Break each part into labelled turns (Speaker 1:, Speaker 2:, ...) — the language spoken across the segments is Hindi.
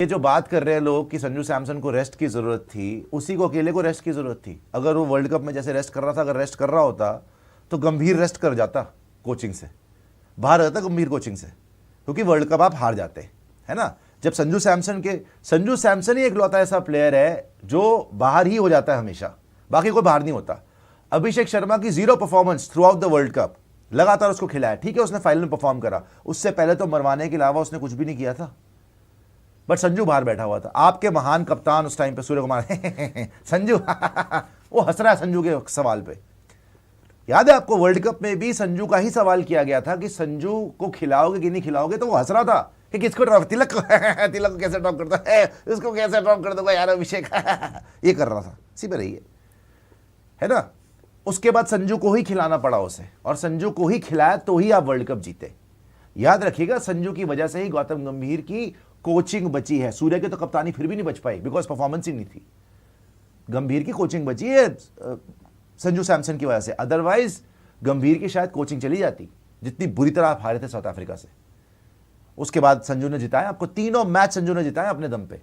Speaker 1: ये जो बात कर रहे हैं लोग कि संजू सैमसन को रेस्ट की जरूरत थी, उसी को अकेले को रेस्ट की जरूरत थी। अगर वो वर्ल्ड कप में जैसे रेस्ट कर रहा था, अगर रेस्ट कर रहा होता तो गंभीर रेस्ट कर जाता, कोचिंग से बाहर रहता गंभीर कोचिंग से, क्योंकि वर्ल्ड कप आप हार जाते, है ना। जब संजू सैमसन ही इकलौता ऐसा प्लेयर है जो बाहर ही हो जाता है हमेशा, बाकी कोई बाहर नहीं होता। अभिषेक शर्मा की zero performance through out the world cup, लगातार उसको खिलाया, ठीक है उसने फाइनल में परफॉर्म करा, उससे पहले तो मरवाने के अलावा उसने कुछ भी नहीं किया था, बट संजू बाहर बैठा हुआ था। आपके महान कप्तान उस टाइम पे सूर्य कुमार संजू वो हंस रहा है संजू के सवाल पे। याद है आपको वर्ल्ड कप में भी संजू का ही सवाल किया गया था कि संजू को खिलाओगे कि नहीं खिलाओगे, तो वो हंस रहा था कि किसको ड्रॉप, तिलक को कैसे ड्रॉप करता है, उसको कैसे ड्रॉप कर दूंगा यार अभिषेक ये कर रहा था। सी पे रही है ना। उसके बाद संजू को ही खिलाना पड़ा उसे, और संजू को ही खिलाया तो ही आप वर्ल्ड कप जीते। याद रखिएगा संजू की वजह से ही गौतम गंभीर की कोचिंग बची है। सूर्य की तो कप्तानी फिर भी नहीं बच पाई बिकॉज परफॉर्मेंस ही नहीं थी। गंभीर की कोचिंग बची है संजू सैमसन की वजह से, अदरवाइज गंभीर की शायद कोचिंग चली जाती, जितनी बुरी तरह आप हारे थे साउथ अफ्रीका से। उसके बाद संजू ने जिताया आपको, तीनों मैच संजू ने जिताया अपने दम पे,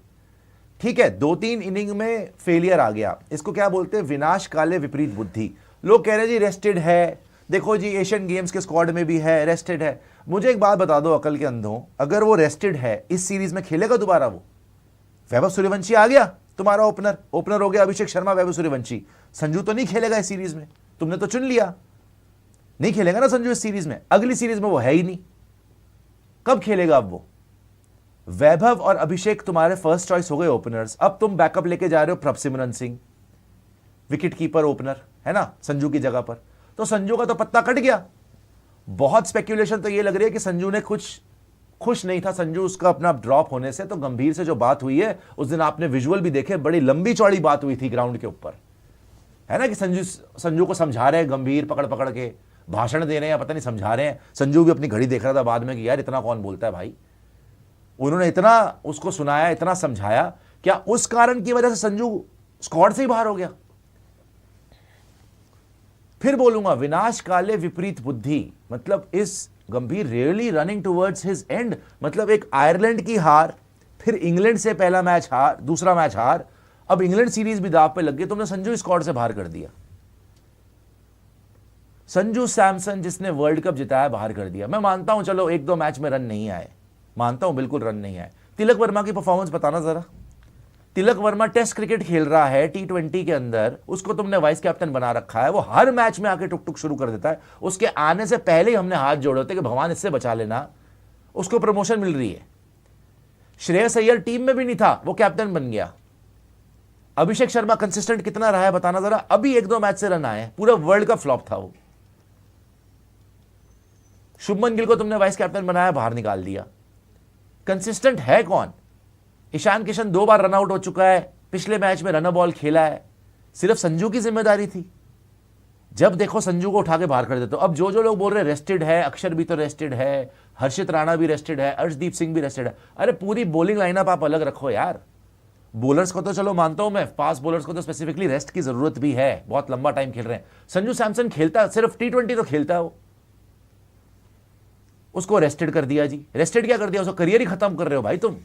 Speaker 1: ठीक है। 2-3 इनिंग में फेलियर आ गया, इसको क्या बोलते हैं, विनाश काले विपरीत बुद्धि। लोग कह रहे जी रेस्टेड है, देखो जी एशियन गेम्स के स्क्वाड में भी है, रेस्टेड है। मुझे एक बात बता दो अकल के अंधों, अगर वो रेस्टेड है इस सीरीज में खेलेगा दोबारा वो? वैभव सूर्यवंशी आ गया तुम्हारा ओपनर हो गया अभिषेक शर्मा, वैभव सूर्यवंशी। संजू तो नहीं खेलेगा इस सीरीज में, तुमने तो चुन लिया, नहीं खेलेगा ना संजू इस सीरीज में, अगली सीरीज में वो है ही नहीं, कब खेलेगा अब वो? वैभव और अभिषेक तुम्हारे फर्स्ट चॉइस हो गए ओपनर्स, अब तुम बैकअप लेके जा रहे हो Prabhsimran Singh, wicket keeper opener है ना संजू की जगह पर, तो संजू का तो पत्ता कट गया। बहुत स्पेक्यूलेशन तो ये लग रही है कि संजू ने कुछ खुश नहीं था संजू उसका अपना ड्रॉप होने से। तो गंभीर से जो बात हुई है उस दिन आपने विजुअल भी देखे, बड़ी लंबी चौड़ी बात हुई थी ग्राउंड के ऊपर, है ना, कि संजू को समझा रहे हैं गंभीर, पकड़ पकड़ के भाषण दे रहे हैं या पता नहीं समझा रहे हैं। संजू भी अपनी घड़ी देख रहा था बाद में कि यार इतना कौन बोलता है भाई। उन्होंने इतना उसको सुनाया, इतना समझाया, क्या उस कारण की वजह से संजू स्क्वाड से ही बाहर हो गया? फिर बोलूंगा विनाश काले विपरीत बुद्धि, मतलब इस गंभीर really running towards his and. मतलब एक आयरलैंड की हार, फिर इंग्लैंड से पहला मैच हार, दूसरा मैच हार, अब इंग्लैंड सीरीज भी दाव पे लग गई, तुमने संजू स्क्वाड से बाहर कर दिया। संजू सैमसन जिसने वर्ल्ड कप जिताया बाहर कर दिया। मैं मानता हूं चलो 1-2 मैच में रन नहीं आए, मानता हूं बिल्कुल रन नहीं आए। तिलक वर्मा की परफॉर्मेंस बताना जरा। तिलक वर्मा टेस्ट क्रिकेट खेल रहा है T20 के अंदर, उसको तुमने वाइस कैप्टन बना रखा है, वो हर मैच में आके टुक टुक शुरू कर देता है। उसके आने से पहले ही हमने हाथ जोड़े होते कि भगवान इससे बचा लेना, उसको प्रमोशन मिल रही है। श्रेयस अय्यर टीम में भी नहीं था, वो कैप्टन बन गया। अभिषेक शर्मा कंसिस्टेंट कितना रहा है बताना जरा, अभी 1-2 मैच से रन आए, पूरा वर्ल्ड कप फ्लॉप था वो। शुभमन गिल को तुमने वाइस कैप्टन बनाया, बाहर निकाल दिया। कंसिस्टेंट है कौन? ईशान किशन 2 बार रन आउट हो चुका है, पिछले मैच में रनर बॉल खेला है, सिर्फ संजू की जिम्मेदारी थी। जब देखो संजू को उठा के बाहर कर देते हो। अब जो लोग बोल रहे रेस्टेड है, अक्षर भी तो रेस्टेड है, हर्षित राणा भी रेस्टेड है, अर्शदीप सिंह भी रेस्टेड है। अरे पूरी बॉलिंग लाइनअप आप अलग रखो यार। बॉलर्स को तो चलो मानता हूं मैं, फास्ट बॉलर्स को तो स्पेसिफिकली रेस्ट की जरूरत भी है, बहुत लंबा टाइम खेल रहे हैं। संजू सैमसन खेलता सिर्फ T20 तो खेलता है वो, उसको रेस्टेड कर दिया जी। रेस्टेड क्या कर दिया, उसका करियर ही खत्म कर रहे हो भाई तुम,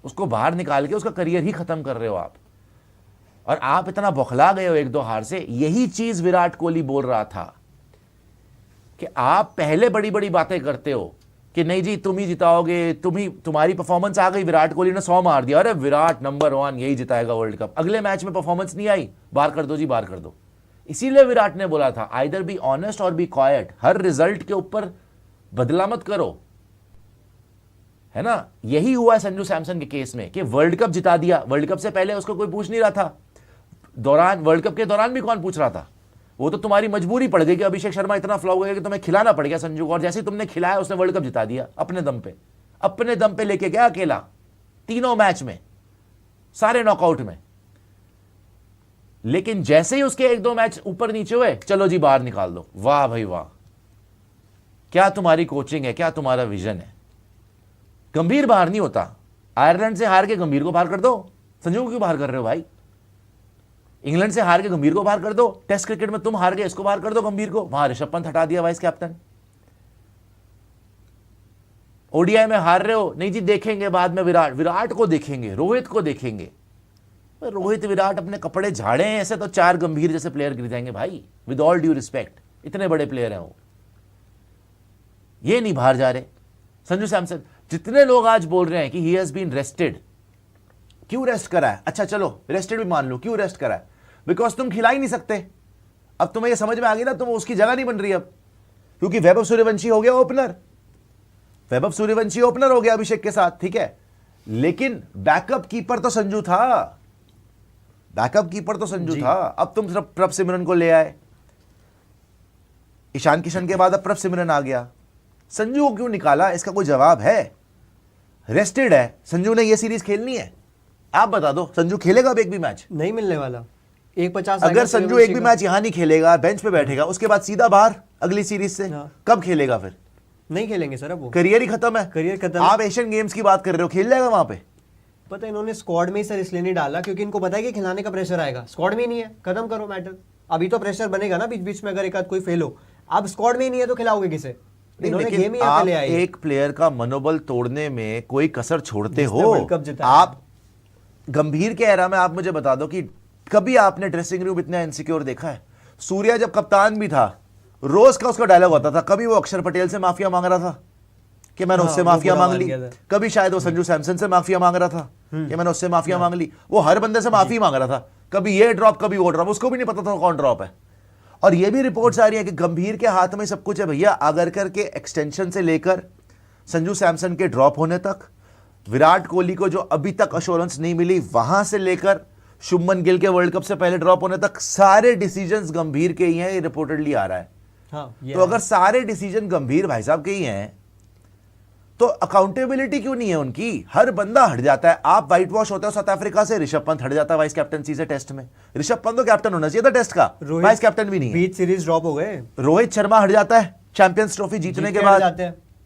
Speaker 1: उसको बाहर निकाल के उसका करियर ही खत्म कर रहे हो आप। और आप इतना बौखला गए हो 1-2 हार से। यही चीज विराट कोहली बोल रहा था कि आप पहले बड़ी बड़ी बातें करते हो कि नहीं जी तुम ही जिताओगे, तुम्हारी परफॉर्मेंस आ गई, विराट कोहली ने 100 मार दिया, अरे विराट नंबर 1 यही जिताएगा वर्ल्ड कप। अगले मैच में परफॉर्मेंस नहीं आई, बाहर कर दो जी, बाहर कर दो। इसीलिए विराट ने बोला था आइदर बी ऑनेस्ट और बी क्वाइट, हर रिजल्ट के ऊपर बदला मत करो, है ना। यही हुआ है संजू सैमसन के केस में कि वर्ल्ड कप जिता दिया, वर्ल्ड कप से पहले उसको कोई पूछ नहीं रहा था, वर्ल्ड कप के दौरान भी कौन पूछ रहा था? वो तो तुम्हारी मजबूरी पड़ गई कि अभिषेक शर्मा इतना फ्लॉप हो गया कि तुम्हें खिलाना पड़ गया संजू को, और जैसे ही तुमने खिलाया उसने वर्ल्ड कप जिता दिया अपने दम पे लेके गया अकेला, तीनों मैच में, सारे नॉकआउट में। लेकिन जैसे ही उसके 1-2 मैच ऊपर नीचे हुए, चलो जी बाहर निकाल दो। वाह भाई वाह, क्या तुम्हारी कोचिंग है, क्या तुम्हारा विजन है। गंभीर बाहर नहीं होता, आयरलैंड से हार के गंभीर को बाहर कर दो, संजू को क्यों बाहर कर रहे हो भाई? इंग्लैंड से हार के गंभीर को बाहर कर दो, टेस्ट क्रिकेट में तुम हार गए, इसको बाहर कर दो गंभीर को। वहां ऋषभ पंत हटा दिया वाइस कैप्टन। ओडीआई में हार रहे हो, नहीं जी देखेंगे बाद में, विराट को देखेंगे, रोहित को देखेंगे। रोहित विराट अपने कपड़े झाड़े हैं ऐसे तो 4 गंभीर जैसे प्लेयर गिर जाएंगे भाई, विद ऑल ड्यू रिस्पेक्ट, इतने बड़े प्लेयर हैं वो, ये नहीं बाहर जा रहे। संजू सैमसन, जितने लोग आज बोल रहे हैं कि ही हैज बीन रेस्टेड, क्यों रेस्ट करा है? अच्छा चलो रेस्टेड भी मान लो, क्यों रेस्ट करा है? बिकॉज तुम खिला ही नहीं सकते। अब तुम्हें ये समझ में आ गई ना, तुम उसकी जगह नहीं बन रही अब, क्योंकि वैभव सूर्यवंशी हो गया ओपनर, वैभव सूर्यवंशी ओपनर हो गया अभिषेक के साथ, ठीक है, लेकिन बैकअप कीपर तो संजू था, बैकअप कीपर तो संजू था। अब तुम सिर्फ प्रभ सिमरन को ले आए, ईशान किशन के बाद अब प्रभ सिमरन आ गया, संजू को क्यों निकाला? इसका कोई जवाब है? रेस्टेड है संजू ने, ये सीरीज खेलनी है, आप बता दो संजू खेलेगा अब एक भी मैच?
Speaker 2: नहीं मिलने वाला। 150
Speaker 1: अगर संजू एक भी मैच यहां नहीं खेलेगा, बेंच पे बैठेगा, उसके बाद सीधा बाहर अगली सीरीज से, कब खेलेगा फिर?
Speaker 2: नहीं खेलेंगे सर, अब वो
Speaker 1: करियर ही खत्म है,
Speaker 2: करियर खत्म।
Speaker 1: आप एशियन गेम्स की बात कर रहे हो, खेल जाएगा वहां पे?
Speaker 2: पता है इन्होंने स्क्वाड में ही सर इसलिए नहीं डाला क्योंकि इनको पता है कि खिलाने का प्रेशर आएगा, स्क्वाड में ही नहीं है, खत्म करो मैटर। अभी तो प्रेशर बनेगा ना बीच बीच में, अगर एक आध कोई फेल हो, अब स्क्वाड में ही नहीं है तो खिलाओगे किसे? इन्होंने गेम ही
Speaker 1: आप
Speaker 2: ले आई।
Speaker 1: एक प्लेयर का मनोबल तोड़ने में कोई कसर छोड़ते हो?
Speaker 2: वर्ल्ड कप जिताया।
Speaker 1: आप गंभीर के एरा में आप मुझे बता दो कि कभी आपने ड्रेसिंग रूम इतना इनसिक्योर देखा है? सूर्या जब कप्तान भी था, रोज का उसका डायलॉग होता था, कभी वो अक्षर पटेल से माफिया मांग रहा था कि मैंने उससे माफिया मांग ली, कभी शायद वो संजू सैमसन से माफिया मांग रहा था कि मैंने उससे माफिया मांग ली, वो हर बंदे से माफी मांग रहा था, कभी ये ड्रॉप कभी वो ड्रॉप, उसको भी नहीं पता था कौन ड्रॉप है। और ये भी रिपोर्ट्स आ रही है कि गंभीर के हाथ में सब कुछ है भैया, आगरकर के एक्सटेंशन से लेकर संजू सैमसन के ड्रॉप होने तक, विराट कोहली को जो अभी तक अश्योरेंस नहीं मिली वहां से लेकर शुभमन गिल के वर्ल्ड कप से पहले ड्रॉप होने तक, सारे डिसीजंस गंभीर के ही हैं, ये रिपोर्टेडली आ रहा है। तो अगर सारे डिसीजन गंभीर भाई साहब के ही हैं तो अकाउंटेबिलिटी क्यों नहीं है उनकी? हर बंदा हट जाता है। आप व्हाइट वॉश होते हो साउथ अफ्रीका से, ऋषभ पंत हट जाता है वाइस कैप्टनसी से टेस्ट में, ऋषभ पंत तो कैप्टन होना चाहिए था टेस्ट का, वाइस कैप्टन भी नहीं है।
Speaker 2: बीच सीरीज ड्रॉप हो गए।
Speaker 1: रोहित शर्मा हट जाता है चैंपियंस ट्रॉफी जीतने के बाद,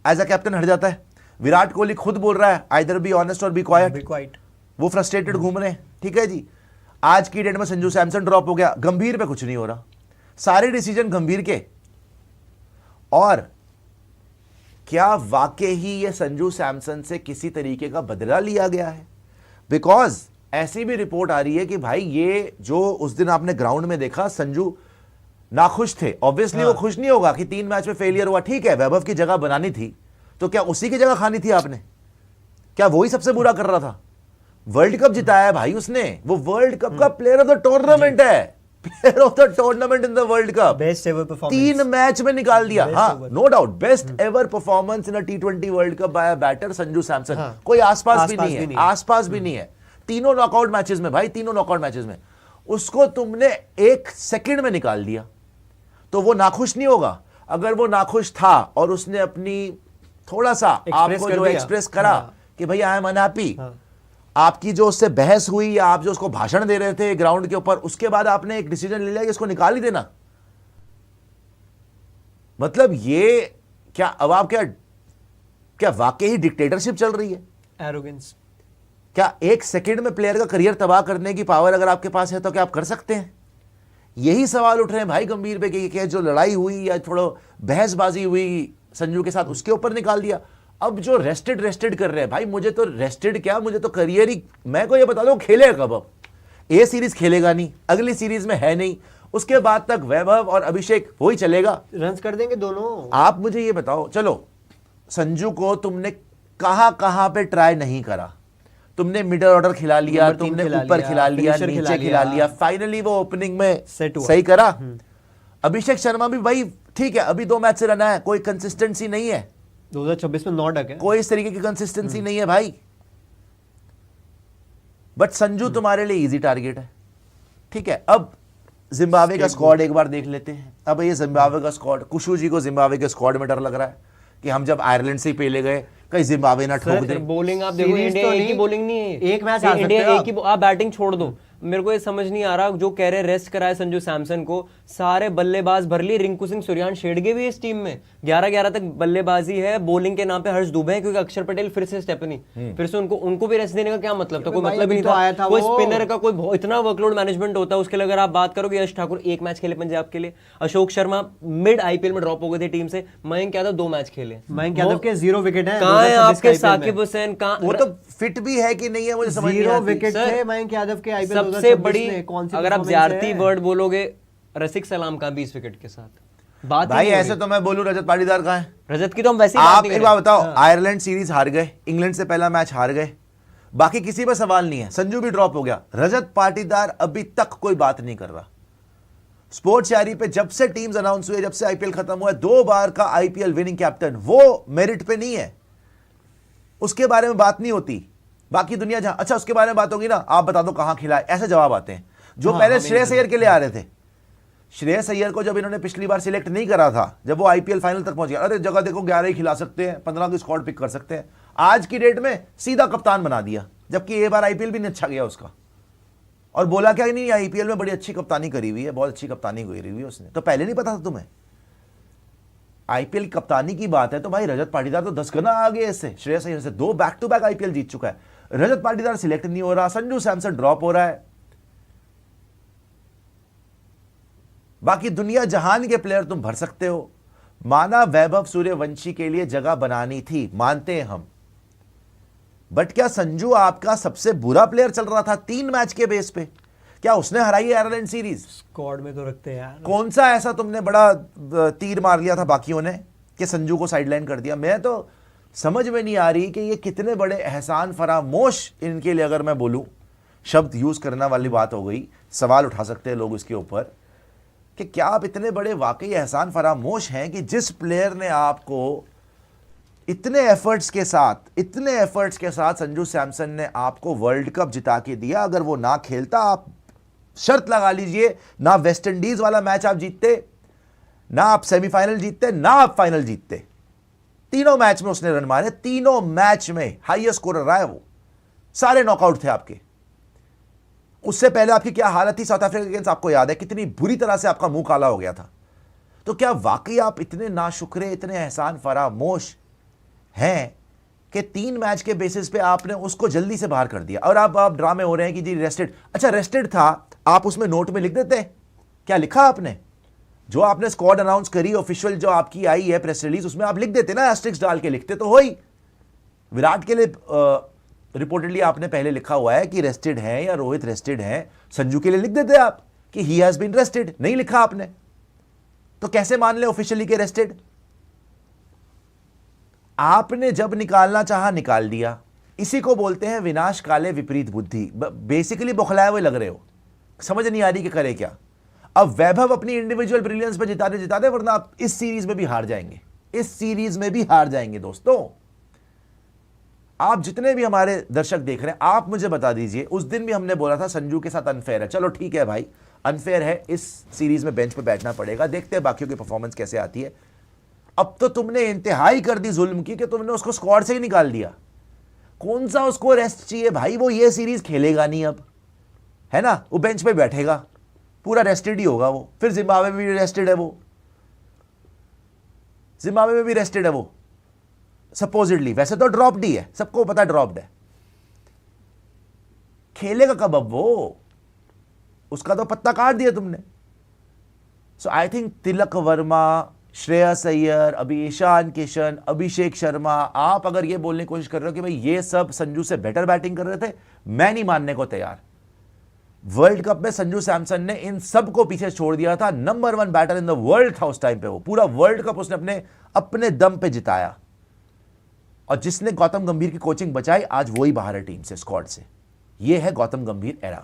Speaker 1: एज अ कैप्टन हट जाता है। विराट कोहली खुद बोल रहा है आइदर बी ऑनेस्ट और बी क्वाइट, वो फ्रस्ट्रेटेड घूम रहे हैं, ठीक है जी। आज की डेट में संजू सैमसन ड्रॉप हो गया, गंभीर पे कुछ नहीं हो रहा, सारे डिसीजन गंभीर के। और क्या वाकई ही ये संजू सैमसन से किसी तरीके का बदला लिया गया है? बिकॉज ऐसी भी रिपोर्ट आ रही है कि भाई ये जो उस दिन आपने ग्राउंड में देखा, संजू नाखुश थे, ऑब्वियसली वो खुश नहीं होगा कि 3 मैच में फेलियर हुआ, ठीक है, वैभव की जगह बनानी थी तो क्या उसी की जगह खानी थी आपने? क्या वही सबसे बुरा कर रहा था? वर्ल्ड कप जिताया है भाई उसने, वो वर्ल्ड कप का प्लेयर ऑफ द टूर्नामेंट है, player of the tournament in the world cup,
Speaker 2: best ever performance
Speaker 1: 3 match में निकाल दिया। हाँ, no doubt, best ever performance in a T20 world cup by a batter Sanju Samson. कोई आसपास भी नहीं है, आसपास भी नहीं है। तीनों नॉकआउट मैचेस में भाई, तीनों नॉकआउट मैचेस में उसको तुमने 1 सेकंड में निकाल दिया, तो वो नाखुश नहीं होगा? अगर वो नाखुश था और उसने अपनी थोड़ा सा आपको जो एक्सप्रेस करा कि भैया आई एम अनहैप्पी, आपकी जो उससे बहस हुई या आप जो उसको भाषण दे रहे थे ग्राउंड के ऊपर, उसके बाद आपने एक डिसीजन ले लिया कि इसको निकाल ही देना, मतलब ये क्या अब आप क्या वाकई ही डिक्टेटरशिप चल रही है?
Speaker 2: एरोगेंस।
Speaker 1: क्या 1 सेकंड में प्लेयर का करियर तबाह करने की पावर अगर आपके पास है तो क्या आप कर सकते हैं? यही सवाल उठ रहे हैं भाई गंभीर पे कि जो लड़ाई हुई या थोड़ा बहसबाजी हुई संजू के साथ, उसके ऊपर निकाल दिया। अब जो रेस्टेड कर रहे हैं भाई, मुझे तो रेस्टेड क्या, मुझे तो करियर ही, मैं को ये बता दो खेलेगा कब? अब ये सीरीज खेलेगा नहीं, अगली सीरीज में है नहीं, उसके बाद तक वैभव और अभिषेक वही चलेगा,
Speaker 2: रन कर देंगे दोनों।
Speaker 1: आप मुझे ये बताओ, चलो संजू को तुमने कहां पे ट्राई नहीं करा? तुमने मिडिल ऑर्डर खिला लिया, तुमने ऊपर खिला लिया, नीचे खिला लिया, फाइनली वो ओपनिंग में सही करा। अभिषेक शर्मा भी भाई ठीक है, अभी 2 मैच से रना है, कोई कंसिस्टेंसी नहीं है,
Speaker 2: 2026 में नॉट है,
Speaker 1: कोई इस तरीके की कंसिस्टेंसी नहीं है भाई। बट संजू तुम्हारे लिए इजी टारगेट है, ठीक है। अब जिम्बाब्वे का स्क्वाड एक बार देख लेते हैं। अब ये जिम्बाब्वे का स्क्वाड, कुशू जी को जिम्बाब्वे के स्क्वाड में डर लग रहा है कि हम जब आयरलैंड से ही पेले गए कहीं जिम्बाब्वे ना ठोक दे।
Speaker 3: बॉलिंग आप देखो, इंडिया एक ही बॉलिंग नहीं है,
Speaker 2: एक मैच
Speaker 3: इंडिया एक ही, आप बैटिंग छोड़ दो, मेरे को ये समझ नहीं आ रहा, जो कह रहे रेस्ट कराए संजू सैमसन को, सारे बल्लेबाज भर लिए, रिंकू सिंह, सूर्यान शेडगे भी इस टीम में, 11-11 तक बल्लेबाजी है, बॉलिंग के नाम पे हर्ष दुबे है, क्योंकि अक्षर पटेल फिर से स्टेपनी, फिर से उनको भी रेस्ट देने का क्या मतलब था? कोई मतलब ही नहीं था। कोई स्पिनर का कोई इतना वर्कलोड मैनेजमेंट होता है उसके लिए। अगर आप बात करोगे, यश ठाकुर 1 मैच खेले पंजाब के लिए, अशोक शर्मा मिड आईपीएल में ड्रॉप हो गए थे टीम से, मयंक यादव 2 मैच खेले,
Speaker 2: मयंक यादव के 0 विकेट है।
Speaker 3: कहाँ है आपके साकिब हुसैन?
Speaker 1: वो तो फिट भी है कि नहीं है मुझे समझ नहीं
Speaker 2: 0
Speaker 1: आती।
Speaker 2: विकेट थे मयंक यादव के आईपीएल
Speaker 3: सबसे बड़ी, अगर आप ज्यारती वर्ड बोलोगे, रसिक सलाम का 20 विकेट के साथ बात
Speaker 1: भाई ऐसे तो मैं बोलूं रजत पाटीदार कहाँ है?
Speaker 3: रजत की तो हम वैसे ही
Speaker 1: आप एक बात बताओ, आयरलैंड सीरीज हार गए, इंग्लैंड से पहला मैच हार गए, बाकी किसी पे सवाल नहीं है, संजू भी ड्रॉप हो गया, रजत पाटीदार अभी तक कोई बात नहीं कर रहा। स्पोर्ट्स शायरी पे जब से टीम्स अनाउंस हुए, जब से आईपीएल खत्म हुआ है, 2 बार का आईपीएल विनिंग कैप्टन, वो मेरिट पे नहीं है, उसके बारे में बात नहीं होती। बाकी दुनिया जहां, अच्छा उसके बारे में बात होगी ना, आप बता दो कहां खिलाए, ऐसे जवाब आते हैं जो पहले श्रेयस अय्यर के लिए आ रहे थे। श्रेयस अय्यर को जब इन्होंने पिछली बार सिलेक्ट नहीं करा था, जब वो आईपीएल फाइनल तक पहुंच गया, अरे जगह देखो 11 ही खिला सकते हैं, 15 की स्क्वाड पिक कर सकते हैं, आज की डेट में सीधा कप्तान बना दिया, जबकि ये बार आईपीएल भी नहीं अच्छा गया उसका। और बोला क्या नहीं, आईपीएल में बड़ी अच्छी कप्तानी करी हुई है, बहुत अच्छी कप्तानी करी हुई है उसने, तो पहले नहीं पता था तुम्हें? आईपीएल कप्तानी की बात है तो भाई रजत पाटीदार तो 10 गुना आगे इससे, श्रेयस अय्यर से 2 बैक टू बैक आईपीएल जीत चुका है। रजत पाटीदार सिलेक्ट नहीं हो रहा, संजू सैमसन ड्रॉप हो रहा है, बाकी दुनिया जहान के प्लेयर तुम भर सकते हो। माना वैभव सूर्यवंशी के लिए जगह बनानी थी, मानते हैं हम, बट क्या संजू आपका सबसे बुरा प्लेयर चल रहा था 3 मैच के बेस पे? क्या उसने हराई है आयरलैंड सीरीज?
Speaker 2: स्क्वाड में तो रखते हैं यार।
Speaker 1: कौन सा ऐसा तुमने बड़ा तीर मार लिया था बाकियों ने कि संजू को साइडलाइन कर दिया? मैं तो समझ में नहीं आ रही कि ये कितने बड़े एहसान फरामोश, इनके लिए अगर मैं बोलूं, शब्द यूज करना वाली बात हो गई, सवाल उठा सकते हैं लोग इसके ऊपर कि क्या आप इतने बड़े वाकई एहसान फरामोश हैं कि जिस प्लेयर ने आपको इतने एफर्ट्स के साथ संजू सैमसन ने आपको वर्ल्ड कप जिता के दिया, अगर वो ना खेलता, आप शर्त लगा लीजिए, ना वेस्ट इंडीज वाला मैच आप जीतते, ना आप सेमीफाइनल जीतते, ना आप फाइनल जीतते। 3 मैच में उसने रन मारे, 3 मैच में हाईएस्ट स्कोरर रहा है वो, सारे नॉकआउट थे आपके। उससे पहले आपकी क्या हालत थी साउथ अफ्रीका अगेंस्ट, आपको याद है, कितनी बुरी तरह से आपका मुंह काला हो गया था। तो क्या वाकई आप इतने नाशुक्रे, इतने एहसान फरामोश हैं कि 3 मैच के बेसिस पे आपने उसको जल्दी से बाहर कर दिया? और आप ड्रामे हो रहे हैं कि जी रेस्टेड, अच्छा रेस्टेड था, आप उसमें नोट में लिख देते, क्या लिखा आपने? जो आपने स्क्वाड अनाउंस करी ऑफिशियल जो आपकी आई है प्रेस रिलीज, उसमें आप लिख देते ना, एस्ट्रिक्स डाल के लिखते तो हो ही। विराट के लिए रिपोर्टेडली आपने पहले लिखा हुआ है कि रेस्टेड है या रोहित रेस्टेड है, संजू के लिए लिख देते आप कि ही हैज बीन रेस्टेड, नहीं लिखा आपने, तो कैसे मान ले ऑफिशियली के रेस्टेड? आपने जब निकालना चाहा निकाल दिया। इसी को बोलते हैं विनाश काले विपरीत बुद्धि। बेसिकली बौखलाए हुए लग रहे हो, समझ नहीं आ रही कि करे क्या। अब वैभव अपनी इंडिविजुअल ब्रिलियंस पे जिता दे, वरना आप इस सीरीज में भी हार जाएंगे, इस सीरीज में भी हार जाएंगे। दोस्तों, आप जितने भी हमारे दर्शक देख रहे हैं, आप मुझे बता दीजिए, उस दिन भी हमने बोला था संजू के साथ अनफेयर है, चलो ठीक है भाई, अनफेयर है, इस सीरीज में बेंच पे बैठना पड़ेगा, देखते हैं बाकियों की परफॉर्मेंस कैसे आती है। अब तो तुमने इंतहाई कर दी जुल्म की कि तुमने उसको स्क्वाड से ही निकाल दिया। कौन सा उसको रेस्ट चाहिए भाई, वो ये सीरीज खेलेगा नहीं अब, है ना, वो बेंच पे बैठेगा, पूरा रेस्टेड ही होगा वो। फिर जिम्बाब्वे में भी रेस्टेड है वो, जिम्बाब्वे में भी रेस्टेड है वो सपोजिटली, वैसे तो ड्रॉप्ड ही है, सबको पता ड्रॉप्ड है। खेलेगा कब अब वो? उसका तो पत्ता काट दिया तुमने। सो आई थिंक तिलक वर्मा, श्रेयस अय्यर, अभी ईशान किशन, अभिषेक शर्मा, आप अगर ये बोलने की कोशिश कर रहे हो कि भाई ये सब संजू से बेटर बैटिंग कर रहे थे, मैं नहीं मानने को तैयार। वर्ल्ड कप में संजू सैमसन ने इन सबको पीछे छोड़ दिया था, number 1 batter in the world था उस टाइम पे वो, पूरा वर्ल्ड कप उसने अपने दम पे जिताया। और जिसने गौतम गंभीर की कोचिंग बचाई, आज वही बाहर है टीम से, स्क्वाड से। ये है गौतम गंभीर एरा।